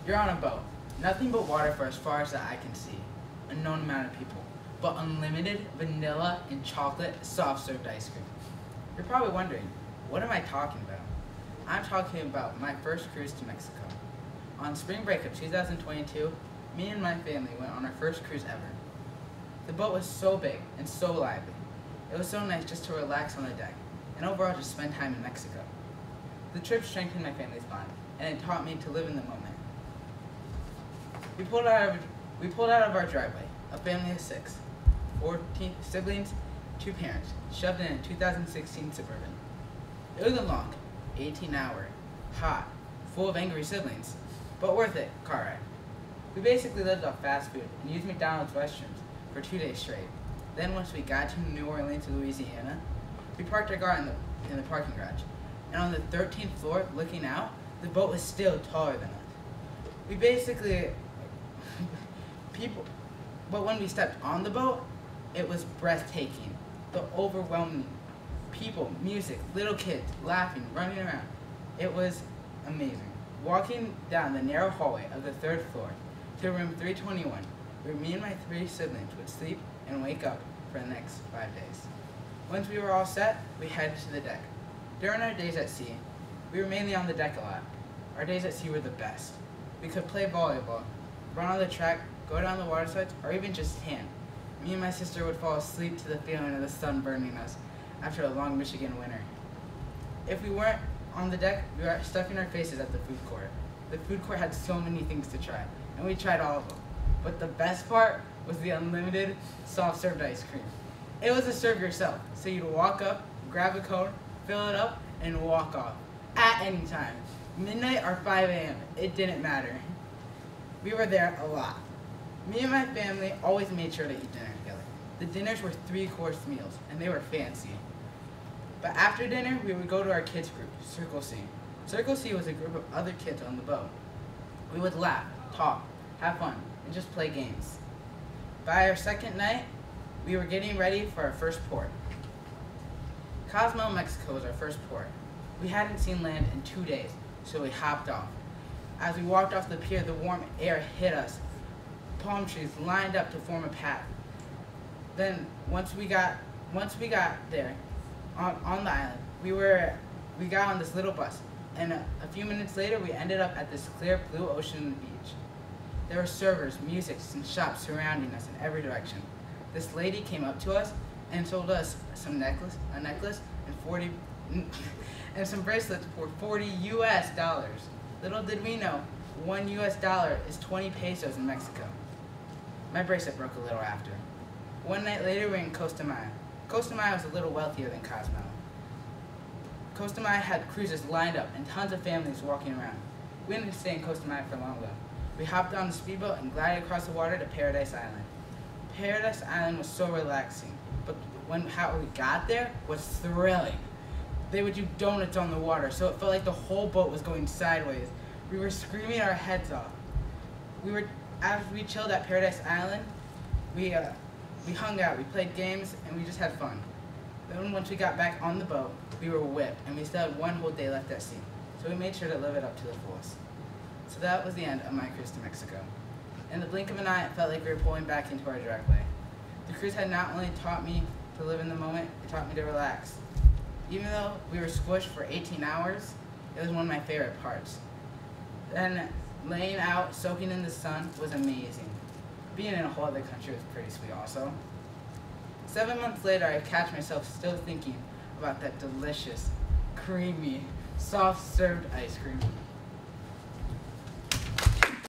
You're on a boat. Nothing but water for as far as the eye can see. A known amount of people. But unlimited vanilla and chocolate soft-served ice cream. You're probably wondering, what am I talking about? I'm talking about my first cruise to Mexico. On spring break of 2022, me and my family went on our first cruise ever. The boat was so big and so lively. It was so nice just to relax on the deck and overall just spend time in Mexico. The trip strengthened my family's bond and it taught me to live in the moment. We pulled out of our driveway, a family of 6, 14 siblings, 2 parents, shoved in a 2016 Suburban. It was a long, 18-hour, hot, full of angry siblings, but worth it car ride. We basically lived off fast food and used McDonald's restrooms for 2 days straight. Then once we got to New Orleans, Louisiana, we parked our car in the parking garage. And on the 13th floor, looking out, the boat was still taller than us. We basically, but when we stepped on the boat, it was breathtaking. The overwhelming people, music, little kids, laughing, running around. It was amazing. Walking down the narrow hallway of the 3rd floor to room 321, where me and my 3 siblings would sleep and wake up for the next 5 days. Once we were all set, we headed to the deck. During our days at sea, we were mainly on the deck a lot. Our days at sea were the best. We could play volleyball, run on the track, go down the water slides, or even just tan. Me and my sister would fall asleep to the feeling of the sun burning us after a long Michigan winter. If we weren't on the deck, we were stuffing our faces at the food court. The food court had so many things to try, and we tried all of them. But the best part was the unlimited soft-served ice cream. It was a serve yourself, so you'd walk up, grab a cone, fill it up, and walk off. At any time. Midnight or 5 a.m., it didn't matter. We were there a lot. Me and my family always made sure to eat dinner together. The dinners were 3-course meals, and they were fancy. But after dinner, we would go to our kids group, Circle C. Circle C was a group of other kids on the boat. We would laugh, talk, have fun, and just play games. By our second night, we were getting ready for our first port. Cozumel, Mexico was our first port. We hadn't seen land in 2 days, so we hopped off. As we walked off the pier, the warm air hit us. Palm trees lined up to form a path. Then, once we got there, on the island, we got on this little bus, and a few minutes later, we ended up at this clear blue ocean beach. There were servers, music, and shops surrounding us in every direction. This lady came up to us and sold us a necklace, and some bracelets for $40 US. Little did we know, $1 US is 20 pesos in Mexico. My bracelet broke a little after. One night later, we were in Costa Maya. Costa Maya was a little wealthier than Cozumel. Costa Maya had cruises lined up and tons of families walking around. We didn't stay in Costa Maya for long though. We hopped on the speedboat and glided across the water to Paradise Island. Paradise Island was so relaxing, but how we got there was thrilling. They would do donuts on the water, so it felt like the whole boat was going sideways. We were screaming our heads off. After we chilled at Paradise Island, we hung out, we played games, and we just had fun. Then once we got back on the boat, we were whipped, and we still had 1 whole day left at sea. So we made sure to live it up to the fullest. So that was the end of my cruise to Mexico. In the blink of an eye, it felt like we were pulling back into our driveway. The cruise had not only taught me to live in the moment, it taught me to relax. Even though we were squished for 18 hours, it was one of my favorite parts. Then laying out, soaking in the sun was amazing. Being in a whole other country was pretty sweet also. 7 months later, I catch myself still thinking about that delicious, creamy, soft-served ice cream.